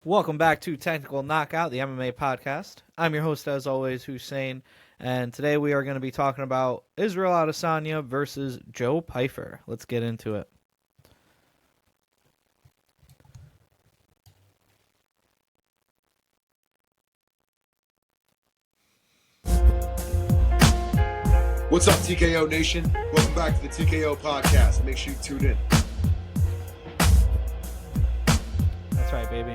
Welcome back to Technical Knockout, the MMA Podcast. I'm your host, as always, Hussein, and today we are going to be talking about Israel Adesanya versus Joe Pyfer. Let's get into it. What's up, TKO Nation? Welcome back to the TKO Podcast. Make sure you tune in. That's right, baby.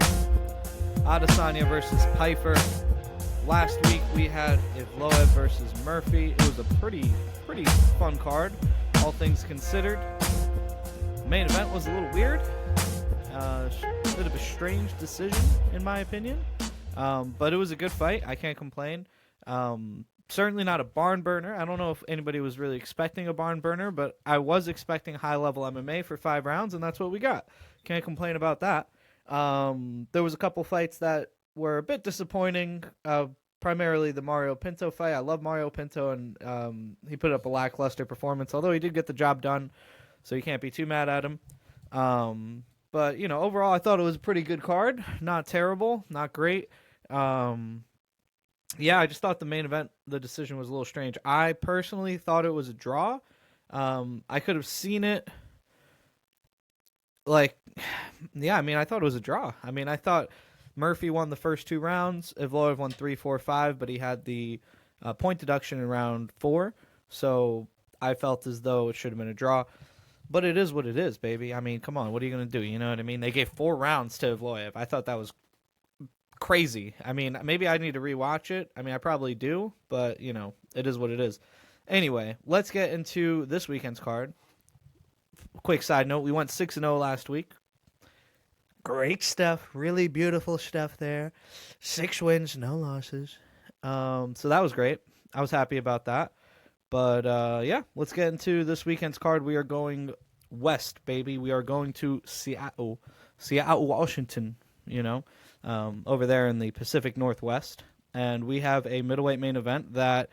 Adesanya versus Pyfer. Last week we had Evloev versus Murphy. It was a pretty fun card, all things considered. The main event was a little weird. A bit of a strange decision, in my opinion. But it was a good fight. I can't complain. Certainly not a barn burner. I don't know if anybody was really expecting a barn burner, but I was expecting high-level MMA for 5 rounds, and that's what we got. Can't complain about that. There was a couple fights that were a bit disappointing, primarily the Mario Pinto fight. I love Mario Pinto, and he put up a lackluster performance, although he did get the job done, so you can't be too mad at him. But, overall, I thought it was a pretty good card. Not terrible, not great. Yeah, I just thought the main event, the decision was a little strange. I personally thought it was a draw. I could have seen it. I thought it was a draw. I thought Murphy won the first 2 rounds. Evloev won 3, 4, 5, but he had the point deduction in round 4. So I felt as though it should have been a draw. But it is what it is, baby. Come on, what are you going to do? You know what I mean? They gave 4 rounds to Evloev. I thought that was crazy. Maybe I need to rewatch it. I probably do, but, it is what it is. Anyway, let's get into this weekend's card. Quick side note, we went 6-0 last week. Great stuff. Really beautiful stuff there. 6 wins, no losses. So that was great. I was happy about that. But, let's get into this weekend's card. We are going west, baby. We are going to Seattle, Washington, over there in the Pacific Northwest. And we have a middleweight main event that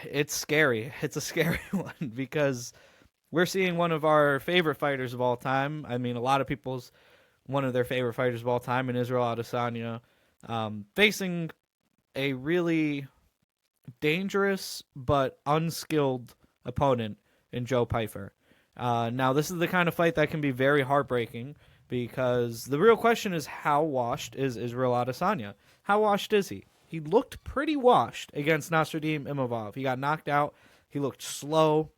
it's scary. It's a scary one because we're seeing one of our favorite fighters of all time. A lot of people's one of their favorite fighters of all time in Israel Adesanya, facing a really dangerous but unskilled opponent in Joe Pyfer. Now, this is the kind of fight that can be very heartbreaking because the real question is, how washed is Israel Adesanya? How washed is he? He looked pretty washed against Nasruddin Imavov. He got knocked out. He looked slow.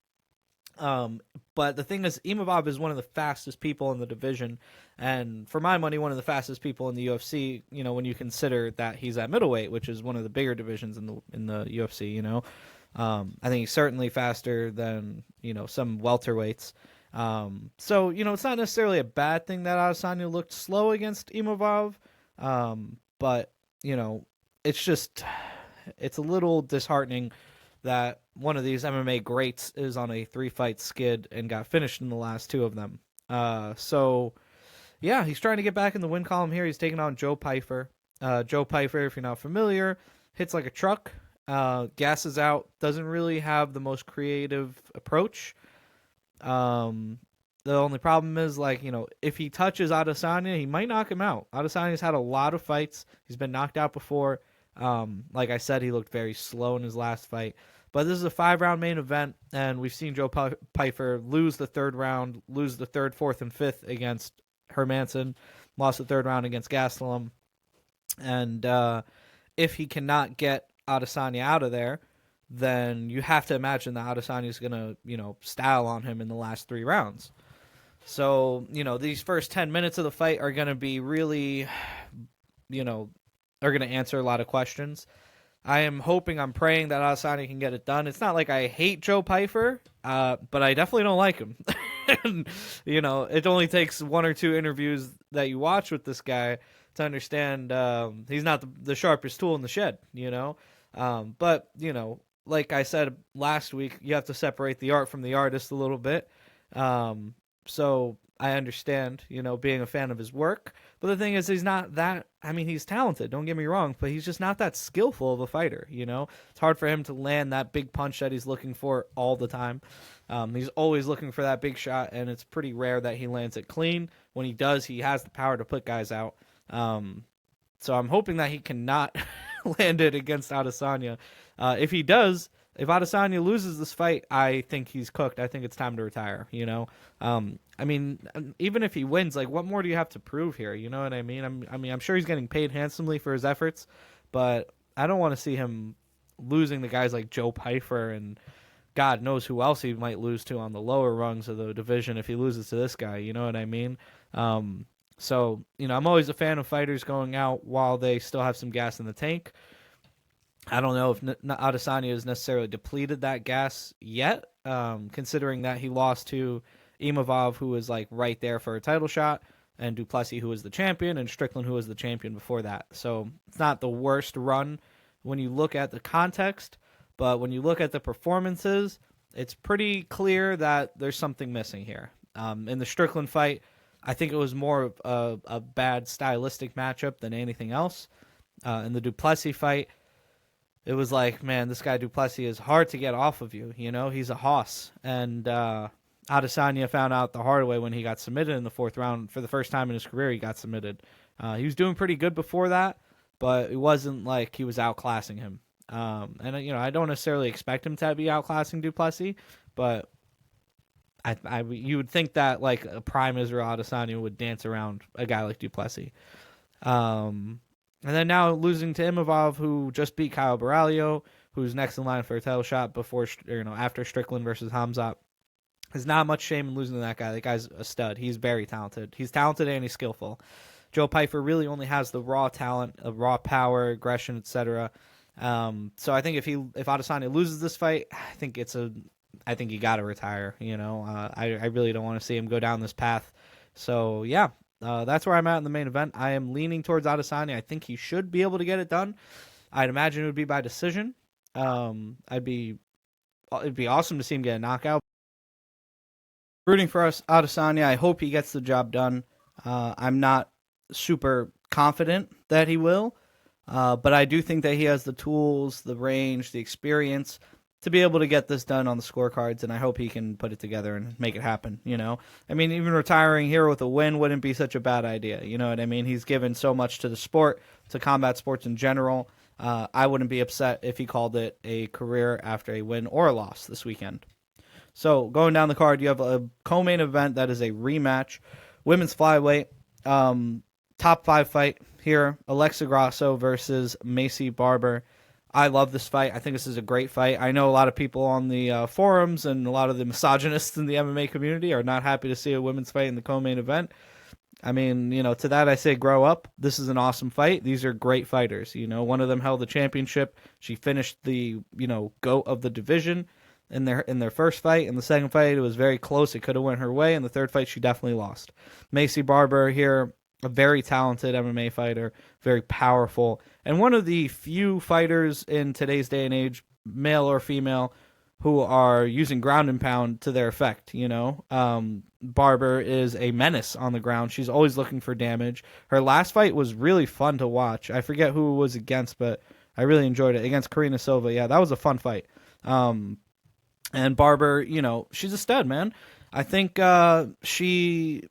But the thing is, Imavov is one of the fastest people in the division, and for my money, one of the fastest people in the UFC. When you consider that he's at middleweight, which is one of the bigger divisions in the UFC. I think he's certainly faster than some welterweights. So it's not necessarily a bad thing that Adesanya looked slow against Imavov, but it's a little disheartening that one of these MMA greats is on a 3-fight skid and got finished in the last 2 of them. He's trying to get back in the win column here. He's taking on Joe Pyfer. Joe Pyfer, if you're not familiar, hits like a truck, gasses out, doesn't really have the most creative approach. The only problem is, if he touches Adesanya, he might knock him out. Adesanya's had a lot of fights. He's been knocked out before. Like I said, he looked very slow in his last fight. But this is a 5-round main event, and we've seen Joe Pyfer lose the 3rd round, lose the 3rd, 4th, and 5th against Hermanson, lost the 3rd round against Gastelum. And if he cannot get Adesanya out of there, then you have to imagine that Adesanya is going to, style on him in the last 3 rounds. So, these first 10 minutes of the fight are going to be really, are going to answer a lot of questions. I'm praying that Adesanya can get it done. It's not like I hate Joe Pyfer, but I definitely don't like him. And, it only takes 1 or 2 interviews that you watch with this guy to understand he's not the sharpest tool in the shed, But, like I said last week, you have to separate the art from the artist a little bit. So, I understand, being a fan of his work. But the thing is, he's not that. I mean, he's talented. Don't get me wrong, but he's just not that skillful of a fighter. It's hard for him to land that big punch that he's looking for all the time. He's always looking for that big shot, and it's pretty rare that he lands it clean. When he does, he has the power to put guys out. So I'm hoping that he cannot land it against Adesanya. If he does, if Adesanya loses this fight, I think he's cooked. I think it's time to retire. I mean, even if he wins, like, what more do you have to prove here? You know what I mean? I'm sure he's getting paid handsomely for his efforts, but I don't want to see him losing to guys like Joe Pyfer and God knows who else he might lose to on the lower rungs of the division if he loses to this guy. You know what I mean? So, I'm always a fan of fighters going out while they still have some gas in the tank. I don't know if Adesanya has necessarily depleted that gas yet, considering that he lost to Imavov, who was like right there for a title shot, and Duplessis, who was the champion, and Strickland, who was the champion before that. So it's not the worst run when you look at the context, but when you look at the performances, it's pretty clear that there's something missing here. In the Strickland fight, I think it was more of a bad stylistic matchup than anything else. In the Duplessis fight, it was like, man, this guy Duplessis is hard to get off of you. He's a hoss. And Adesanya found out the hard way when he got submitted in the fourth round. For the first time in his career, he got submitted. He was doing pretty good before that, but it wasn't like he was outclassing him. And I don't necessarily expect him to be outclassing Duplessis, but you would think that like a prime Israel Adesanya would dance around a guy like Duplessis. And then now losing to Imavov, who just beat Kyle Baralio, who's next in line for a title shot after Strickland versus Hamzat. There's not much shame in losing to that guy. That guy's a stud. He's very talented. He's talented and he's skillful. Joe Pyfer really only has the raw talent, raw power, aggression, etc. So I think if Adesanya loses this fight, I think you got to retire. I really don't want to see him go down this path. So yeah. That's where I'm at in the main event. I am leaning towards Adesanya. I think he should be able to get it done. I'd imagine it would be by decision. It'd be awesome to see him get a knockout. Rooting for Adesanya. I hope he gets the job done. I'm not super confident that he will, but I do think that he has the tools, the range, the experience to be able to get this done on the scorecards, and I hope he can put it together and make it happen, I mean, even retiring here with a win wouldn't be such a bad idea, you know what I mean? He's given so much to the sport, to combat sports in general. I wouldn't be upset if he called it a career after a win or a loss this weekend. So, going down the card, you have a co-main event that is a rematch. Women's flyweight, top 5 fight here, Alexa Grasso versus Macy Barber. I love this fight. I think this is a great fight. I know a lot of people on the forums and a lot of the misogynists in the MMA community are not happy to see a women's fight in the co-main event. I mean, to that I say grow up. This is an awesome fight. These are great fighters. One of them held the championship. She finished the, GOAT of the division in their first fight. In the second fight, it was very close. It could have went her way. In the third fight, she definitely lost. Macy Barber here, a very talented MMA fighter, very powerful, and one of the few fighters in today's day and age, male or female, who are using ground and pound to their effect, Barber is a menace on the ground. She's always looking for damage. Her last fight was really fun to watch. I forget who it was against, but I really enjoyed it. Against Karina Silva. Yeah, that was a fun fight. And Barber, she's a stud, man. I think she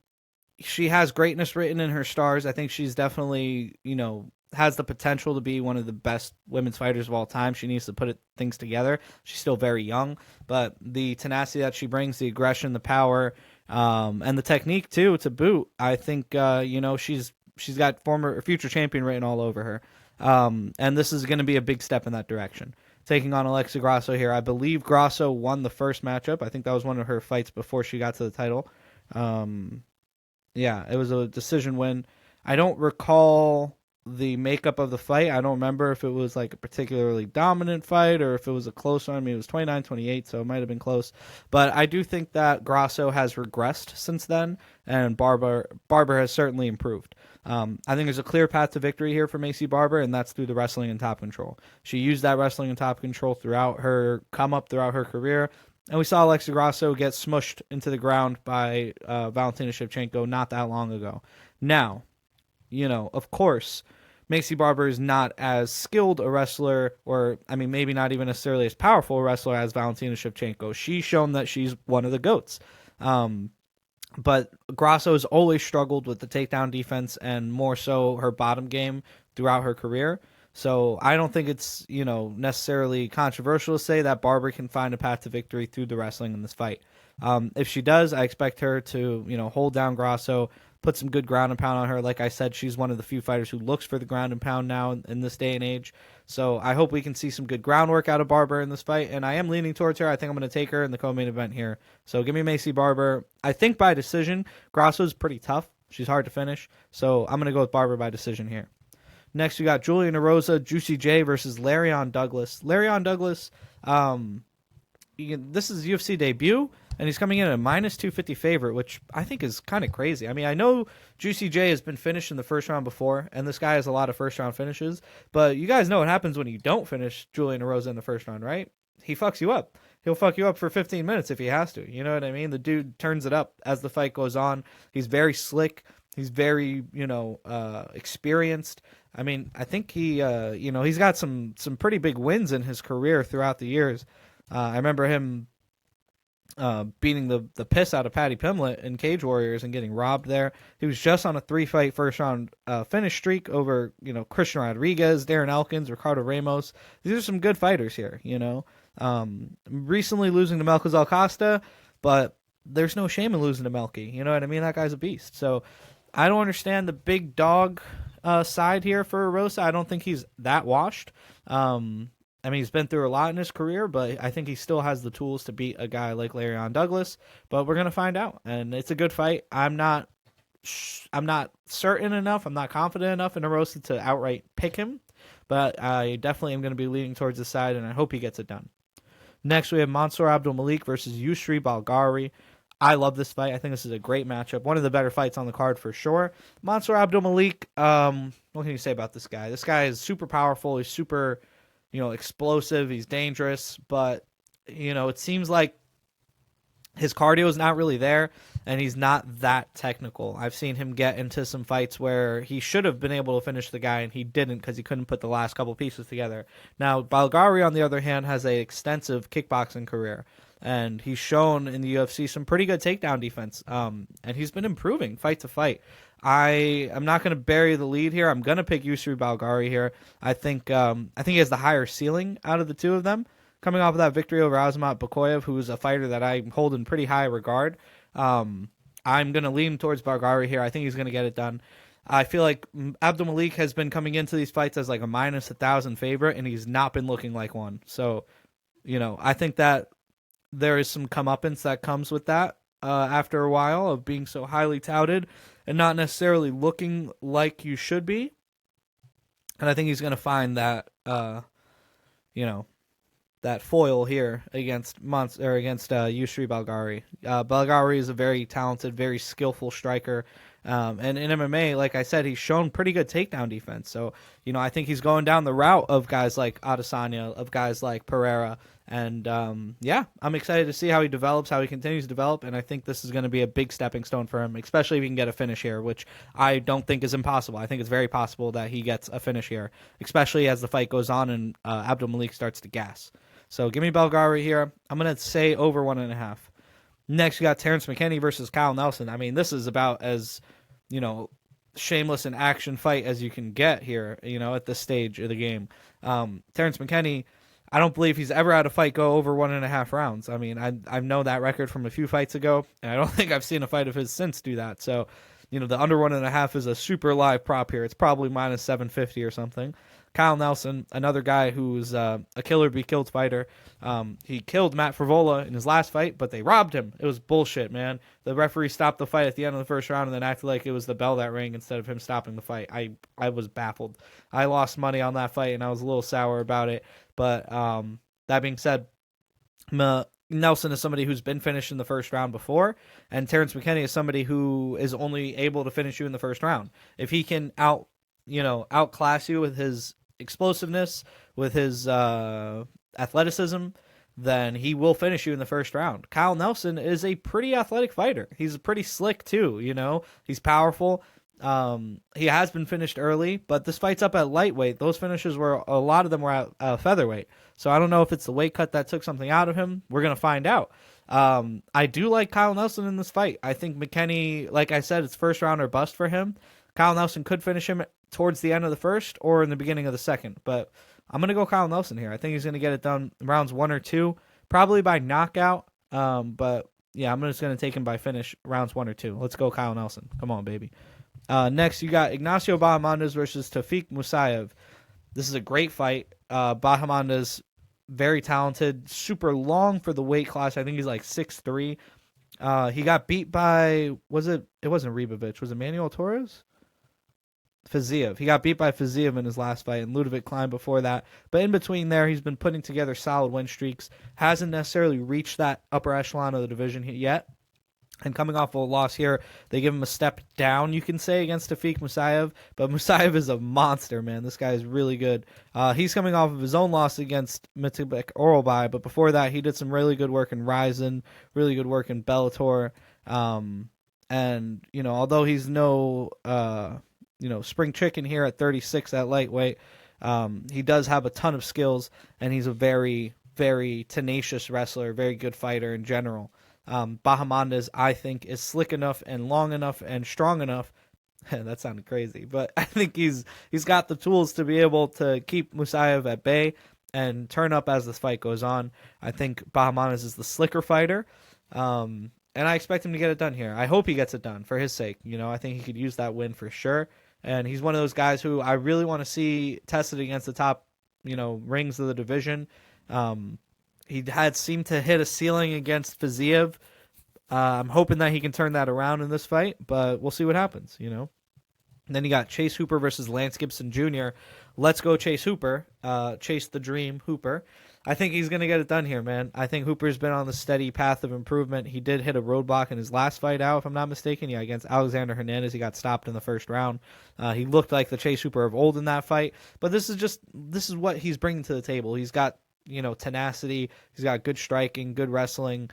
has greatness written in her stars. I think she's definitely, has the potential to be one of the best women's fighters of all time. She needs to put things together. She's still very young, but the tenacity that she brings, the aggression, the power, and the technique too, to boot. I think, she's got future champion written all over her. And this is going to be a big step in that direction. Taking on Alexa Grasso here. I believe Grasso won the first matchup. I think that was one of her fights before she got to the title. Yeah, it was a decision win. I don't recall the makeup of the fight. I don't remember if it was like a particularly dominant fight or if it was a close one. I mean, it was 29-28, so it might have been close. But I do think that Grasso has regressed since then, and Barber has certainly improved. I think there's a clear path to victory here for Macy Barber, and that's through the wrestling and top control. She used that wrestling and top control throughout her come up throughout her career. And we saw Alexa Grasso get smushed into the ground by Valentina Shevchenko not that long ago. Now, of course, Macy Barber is not as skilled a wrestler, or, I mean, maybe not even necessarily as powerful a wrestler as Valentina Shevchenko. She's shown that she's one of the GOATs. But Grasso has always struggled with the takedown defense and more so her bottom game throughout her career. So I don't think it's, necessarily controversial to say that Barber can find a path to victory through the wrestling in this fight. If she does, I expect her to, hold down Grasso, put some good ground and pound on her. Like I said, she's one of the few fighters who looks for the ground and pound now in this day and age. So I hope we can see some good groundwork out of Barber in this fight. And I am leaning towards her. I think I'm going to take her in the co-main event here. So give me Macy Barber. I think by decision. Grasso's pretty tough. She's hard to finish. So I'm going to go with Barber by decision here. Next, we got Julian Erosa, Juicy J versus Larion Douglas. Larion Douglas, this is UFC debut, and he's coming in at a minus 250 favorite, which I think is kind of crazy. I mean, I know Juicy J has been finished in the first round before, and this guy has a lot of first-round finishes, but you guys know what happens when you don't finish Julian Erosa in the first round, right? He fucks you up. He'll fuck you up for 15 minutes if he has to. You know what I mean? The dude turns it up as the fight goes on. He's very slick. He's very, experienced. I mean, I think he, he's got some pretty big wins in his career throughout the years. I remember him beating the piss out of Paddy Pimblett in Cage Warriors and getting robbed there. He was just on a 3-fight first-round finish streak over, Christian Rodriguez, Darren Elkins, Ricardo Ramos. These are some good fighters here, Recently losing to Melchizedek Acosta, but there's no shame in losing to Melky. You know what I mean? That guy's a beast. So I don't understand the big dog side here for Erosa. I don't think he's that washed. I mean, he's been through a lot in his career, but I think he still has the tools to beat a guy like Larion Douglas. But we're gonna find out, and it's a good fight. I'm not certain enough. I'm not confident enough in Erosa to outright pick him, but I definitely am going to be leaning towards the side, and I hope he gets it done. Next, we have Mansour Abdulmalik versus Yusri Balgari. I love this fight. I think this is a great matchup. One of the better fights on the card for sure. Mansour Abdulmalik, what can you say about this guy? This guy is super powerful. He's super, explosive. He's dangerous. But, it seems like his cardio is not really there, and he's not that technical. I've seen him get into some fights where he should have been able to finish the guy, and he didn't because he couldn't put the last couple pieces together. Now, Balgari, on the other hand, has an extensive kickboxing career, and he's shown in the UFC some pretty good takedown defense, and he's been improving fight to fight. I'm not going to bury the lead here. I'm going to pick Yusri Balgari here. I think he has the higher ceiling out of the two of them. Coming off of that victory over Azamat Bakoyev, who's a fighter that I hold in pretty high regard, I'm going to lean towards Balgari here. I think he's going to get it done. I feel like Abdulmalik has been coming into these fights as like a minus 1,000 favorite, and he's not been looking like one. So, I think that there is some comeuppance that comes with that after a while of being so highly touted and not necessarily looking like you should be. And I think he's going to find that, that foil here against Yusri Balgari. Balgari is a very talented, very skillful striker. And in MMA, like I said, he's shown pretty good takedown defense. So, I think he's going down the route of guys like Adesanya, of guys like Pereira. And, I'm excited to see how he develops, how he continues to develop. And I think this is going to be a big stepping stone for him, especially if he can get a finish here, which I don't think is impossible. I think it's very possible that he gets a finish here, especially as the fight goes on and Abdulmalik starts to gas. So give me Balgari here. I'm going to say over 1.5. Next, we got Terrence McKinney versus Kyle Nelson. I mean, this is about as, shameless an action fight as you can get here, at this stage of the game. Terrence McKinney, I don't believe he's ever had a fight go over 1.5 rounds. I mean, I know that record from a few fights ago, and I don't think I've seen a fight of his since do that. So, the under 1.5 is a super live prop here. It's probably minus 750 or something. Kyle Nelson, another guy who's a killer be killed fighter. He killed Matt Frivola in his last fight, but they robbed him. It was bullshit, man. The referee stopped the fight at the end of the first round and then acted like it was the bell that rang instead of him stopping the fight. I was baffled. I lost money on that fight, and I was a little sour about it. But that being said, Nelson is somebody who's been finished in the first round before, and Terrence McKinney is somebody who is only able to finish you in the first round. If he can outclass you with his explosiveness, with his athleticism, then he will finish you in the first round. Kyle Nelson is a pretty athletic fighter. He's pretty slick too, you know. He's powerful. He has been finished early, but this fight's up at lightweight. Those finishes were, a lot of them were at featherweight. So I don't know if it's the weight cut that took something out of him. We're going to find out. I do like Kyle Nelson in this fight. I think McKinney, like I said, it's first round or bust for him. Kyle Nelson could finish him towards the end of the first or in the beginning of the second, but I'm going to go Kyle Nelson here. I think he's going to get it done in rounds 1 or 2, probably by knockout. But yeah, I'm just going to take him by finish rounds 1 or 2. Let's go Kyle Nelson. Come on, baby. Next, you got Ignacio Bahamondes versus Tafik Musayev. This is a great fight. Bahamondes, very talented, super long for the weight class. I think he's like 6'3". He got beat by, it wasn't Ribovic. Was it Manuel Torres? Fiziev. He got beat by Fiziev in his last fight, and Ludovic Klein before that. But in between there, he's been putting together solid win streaks. Hasn't necessarily reached that upper echelon of the division yet. And coming off of a loss here, they give him a step down, you can say, against Tafik Musayev. But Musayev is a monster, man. This guy is really good. He's coming off of his own loss against Mitubek Orolbai. But before that, he did some really good work in Ryzen, really good work in Bellator. And, you know, although he's no, spring chicken here at 36 at lightweight, he does have a ton of skills. And he's a very, very tenacious wrestler, very good fighter in general. Bahamondes, I think, is slick enough and long enough and strong enough. That sounded crazy, but I think he's got the tools to be able to keep Musayev at bay and turn up as this fight goes on. I think Bahamondes is the slicker fighter, and I expect him to get it done here. I hope he gets it done for his sake. You know, I think he could use that win for sure, and he's one of those guys who I really want to see tested against the top, rings of the division. He had seemed to hit a ceiling against Fiziev. I'm hoping that he can turn that around in this fight, but we'll see what happens, And then you got Chase Hooper versus Lance Gibson Jr. Let's go Chase Hooper. Chase the dream Hooper. I think he's going to get it done here, man. I think Hooper's been on the steady path of improvement. He did hit a roadblock in his last fight out, if I'm not mistaken. Yeah, against Alexander Hernandez. He got stopped in the first round. He looked like the Chase Hooper of old in that fight. But this is what he's bringing to the table. He's got tenacity. He's got good striking, good wrestling,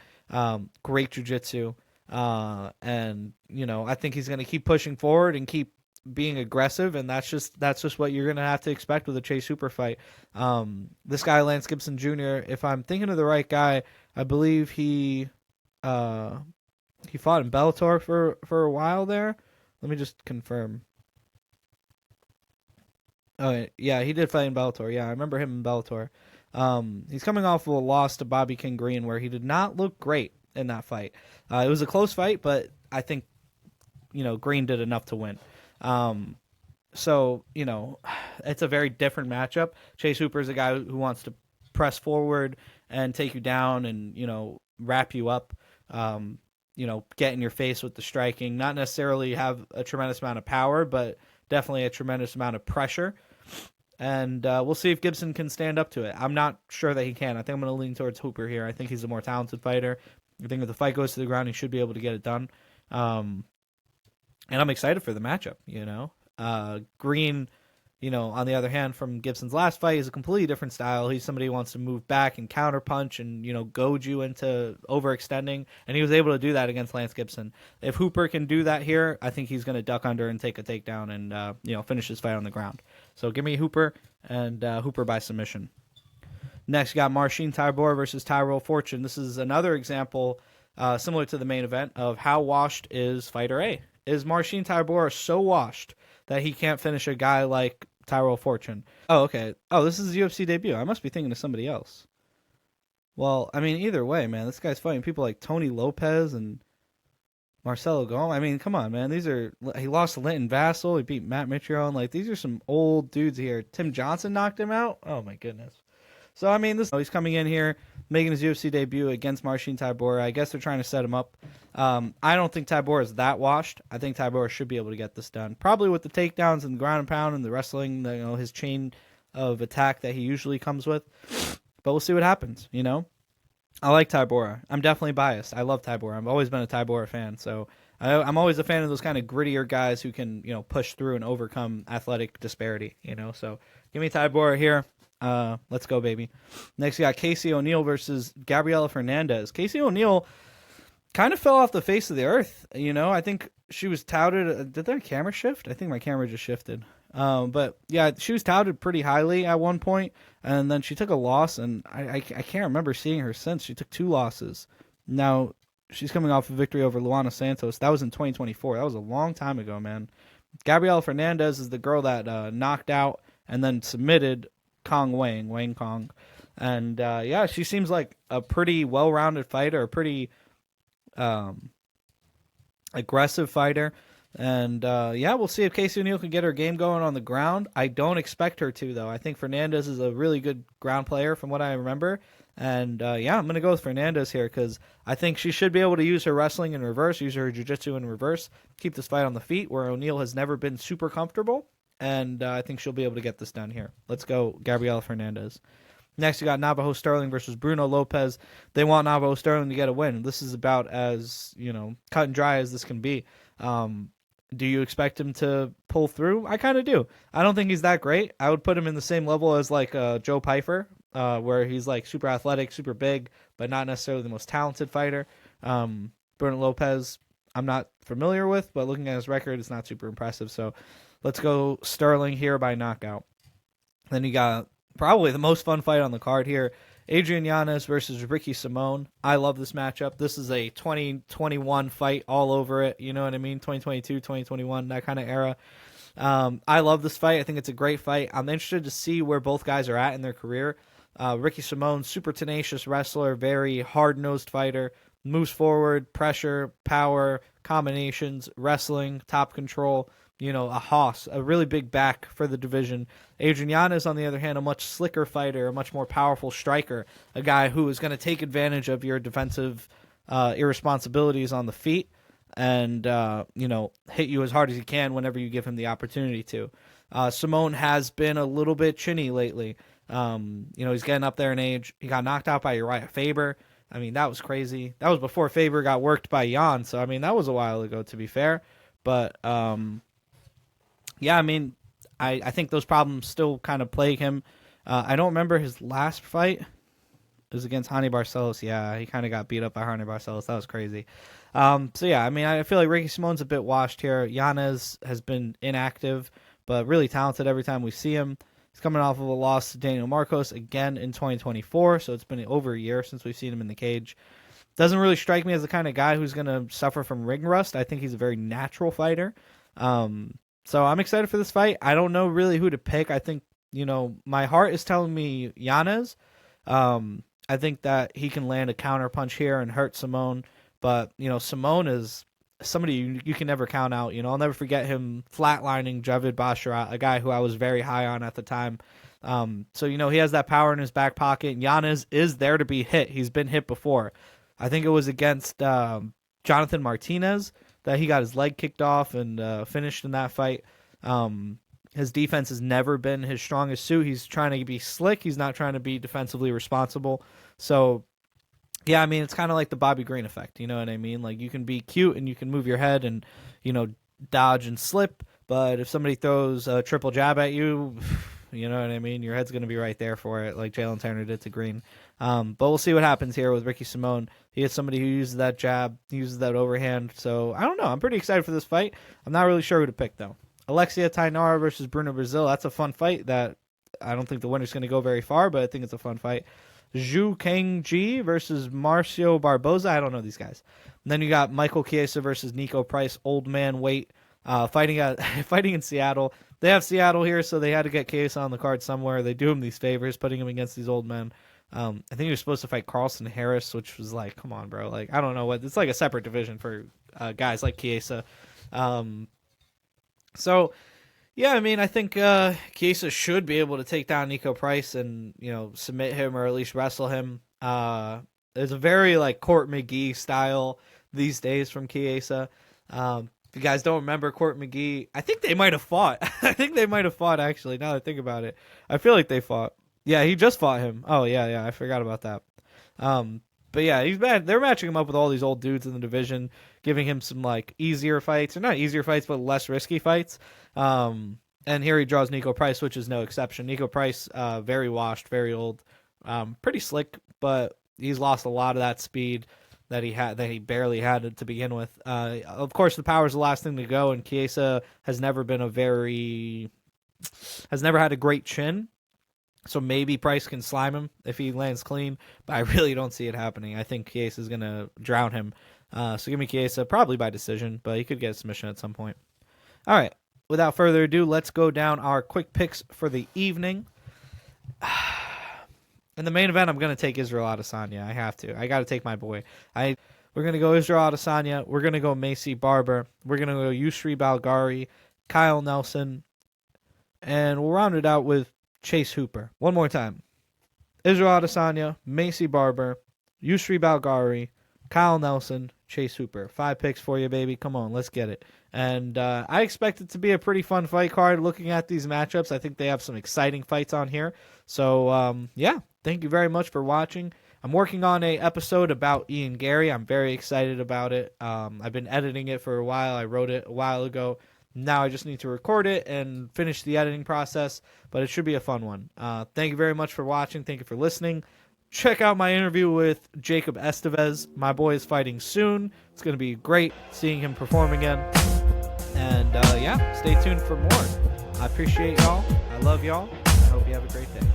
great jiu-jitsu. And I think he's going to keep pushing forward and keep being aggressive. And that's just what you're going to have to expect with a Chase Hooper fight. This guy, Lance Gibson Jr., if I'm thinking of the right guy, I believe he fought in Bellator for a while there. Let me just confirm. Oh, yeah, he did fight in Bellator. Yeah, I remember him in Bellator. He's coming off of a loss to Bobby King Green where he did not look great in that fight. It was a close fight, but I think, Green did enough to win. So, it's a very different matchup. Chase Hooper is a guy who wants to press forward and take you down and, wrap you up, get in your face with the striking, not necessarily have a tremendous amount of power, but definitely a tremendous amount of pressure. And we'll see if Gibson can stand up to it. I'm not sure that he can. I think I'm going to lean towards Hooper here. I think he's a more talented fighter. I think if the fight goes to the ground, he should be able to get it done. And I'm excited for the matchup, Green, on the other hand, from Gibson's last fight, is a completely different style. He's somebody who wants to move back and counterpunch and, goad you into overextending. And he was able to do that against Lance Gibson. If Hooper can do that here, I think he's going to duck under and take a takedown and, finish his fight on the ground. So give me Hooper and Hooper by submission. Next, you got Marcin Tybura versus Tyrell Fortune. This is another example, similar to the main event, of how washed is Fighter A. Is Marcin Tybura so washed that he can't finish a guy like Tyrell Fortune? Oh, okay. Oh, this is his UFC debut. I must be thinking of somebody else. Well, I mean, either way, man, this guy's fighting people like Tony Lopez and Marcelo Gomez. I mean, come on, man. He lost to Linton Vassell. He beat Matt Mitrione. Like, these are some old dudes here. Tim Johnson knocked him out. Oh, my goodness. So, I mean, he's coming in here, making his UFC debut against Marcin Tybura. I guess they're trying to set him up. I don't think Tybura is that washed. I think Tybura should be able to get this done. Probably with the takedowns and the ground and pound and the wrestling, his chain of attack that he usually comes with. But we'll see what happens, I like Tybura. I'm definitely biased. I love Tybura. I've always been a Tybura fan. So I'm always a fan of those kind of grittier guys who can, push through and overcome athletic disparity, So give me Tybura here. Let's go, baby. Next, we got Casey O'Neill versus Gabriela Fernandez. Casey O'Neill kind of fell off the face of the earth. I think she was touted. Did their camera shift? I think my camera just shifted. But yeah, she was touted pretty highly at one point, and then she took a loss, and I can't remember seeing her since. She took 2 losses. Now, she's coming off a victory over Luana Santos. That was in 2024. That was a long time ago, man. Gabriela Fernandez is the girl that knocked out and then submitted Wang Kong. And yeah, she seems like a pretty well-rounded fighter, a pretty aggressive fighter. And yeah, we'll see if Casey O'Neill can get her game going on the ground. I don't expect her to, though. I think Fernandez is a really good ground player from what I remember. And yeah, I'm going to go with Fernandez here because I think she should be able to use her wrestling in reverse, use her jiu-jitsu in reverse, keep this fight on the feet where O'Neill has never been super comfortable. And I think she'll be able to get this done here. Let's go, Gabriela Fernandez. Next, you got Navajo Sterling versus Bruno Lopez. They want Navajo Sterling to get a win. This is about as, cut and dry as this can be. Do you expect him to pull through? I kind of do. I don't think he's that great. I would put him in the same level as like Joe Pyfer, where he's like super athletic, super big, but not necessarily the most talented fighter. Bruno Lopez, I'm not familiar with, but looking at his record, it's not super impressive. So let's go Sterling here by knockout. Then you got probably the most fun fight on the card here. Adrian Yanez versus Ricky Simone. I love this matchup. This is a 2021 fight all over it. You know what I mean? 2022, 2021, that kind of era. I love this fight. I think it's a great fight. I'm interested to see where both guys are at in their career. Ricky Simone, super tenacious wrestler, very hard-nosed fighter, moves forward, pressure, power, combinations, wrestling, top control, a hoss, a really big back for the division. Adrian Yanez, on the other hand, a much slicker fighter, a much more powerful striker, a guy who is going to take advantage of your defensive irresponsibilities on the feet and, hit you as hard as he can whenever you give him the opportunity to. Simone has been a little bit chinny lately. He's getting up there in age. He got knocked out by Uriah Faber. I mean, that was crazy. That was before Faber got worked by Jan, so, I mean, that was a while ago, to be fair. But, yeah, I mean, I think those problems still kind of plague him. I don't remember his last fight. It was against Hani Barcelos. Yeah, he kind of got beat up by Hani Barcelos. That was crazy. So, yeah, I mean, I feel like Ricky Simone's a bit washed here. Yanez has been inactive, but really talented every time we see him. He's coming off of a loss to Daniel Marcos again in 2024, so it's been over a year since we've seen him in the cage. Doesn't really strike me as the kind of guy who's going to suffer from ring rust. I think he's a very natural fighter. So I'm excited for this fight. I don't know really who to pick. I think, my heart is telling me Yanez. I think that he can land a counter punch here and hurt Simone. But, Simone is somebody you can never count out. I'll never forget him flatlining Javid Basharat, a guy who I was very high on at the time. So, he has that power in his back pocket. Yanez is there to be hit. He's been hit before. I think it was against Jonathan Martinez that he got his leg kicked off and finished in that fight. His defense has never been his strongest suit. He's trying to be slick. He's not trying to be defensively responsible. So, yeah, I mean, it's kind of like the Bobby Green effect. You know what I mean? Like, you can be cute and you can move your head and, dodge and slip. But if somebody throws a triple jab at you, you know what I mean? Your head's going to be right there for it, like Jalen Turner did to Green. But we'll see what happens here with Ricky Simone. He is somebody who uses that jab, uses that overhand. So, I don't know. I'm pretty excited for this fight. I'm not really sure who to pick, though. Alexia Tainara versus Bruno Brazil. That's a fun fight that I don't think the winner's going to go very far, but I think it's a fun fight. Zhu Kangji versus Marcio Barboza. I don't know these guys. And then you got Michael Chiesa versus Nico Price, old man weight, fighting in Seattle. They have Seattle here, so they had to get Chiesa on the card somewhere. They do him these favors, putting him against these old men. I think he was supposed to fight Carlson Harris, which was like, come on, bro. Like, I don't know what. It's like a separate division for guys like Chiesa. So, yeah, I mean, I think Chiesa should be able to take down Nico Price and, submit him or at least wrestle him. There's a very, Court McGee style these days from Chiesa. If you guys don't remember Court McGee, I think they might have fought. Actually, now that I think about it. I feel like they fought. Yeah, he just fought him. Oh, yeah, I forgot about that. But yeah, they're matching him up with all these old dudes in the division, giving him some easier fights, or not easier fights, but less risky fights. And here he draws Nico Price, which is no exception. Nico Price, very washed, very old, pretty slick, but he's lost a lot of that speed that he barely had to begin with. Of course, the power is the last thing to go, and Chiesa has never had a great chin. So maybe Price can slime him if he lands clean, but I really don't see it happening. I think Chiesa is going to drown him. So give me Chiesa, probably by decision, but he could get a submission at some point. All right, without further ado, let's go down our quick picks for the evening. In the main event, I'm going to take Israel Adesanya. I have to. I got to take my boy. We're going to go Israel Adesanya. We're going to go Macy Barber. We're going to go Yusri Balgari, Kyle Nelson, and we'll round it out with Chase Hooper. One more time. Israel Adesanya, Macy Barber, Yusri Balgari, Kyle Nelson, Chase Hooper. 5 picks for you, baby. Come on, let's get it. And I expect it to be a pretty fun fight card looking at these matchups. I think they have some exciting fights on here. So, yeah, thank you very much for watching. I'm working on an episode about Ian Gary. I'm very excited about it. I've been editing it for a while. I wrote it a while ago. Now I just need to record it and finish the editing process, but it should be a fun one. Thank you very much for watching. Thank you for listening. Check out my interview with Jacob Estevez. My boy is fighting soon. It's going to be great seeing him perform again. And yeah, stay tuned for more. I appreciate y'all. I love y'all. I hope you have a great day.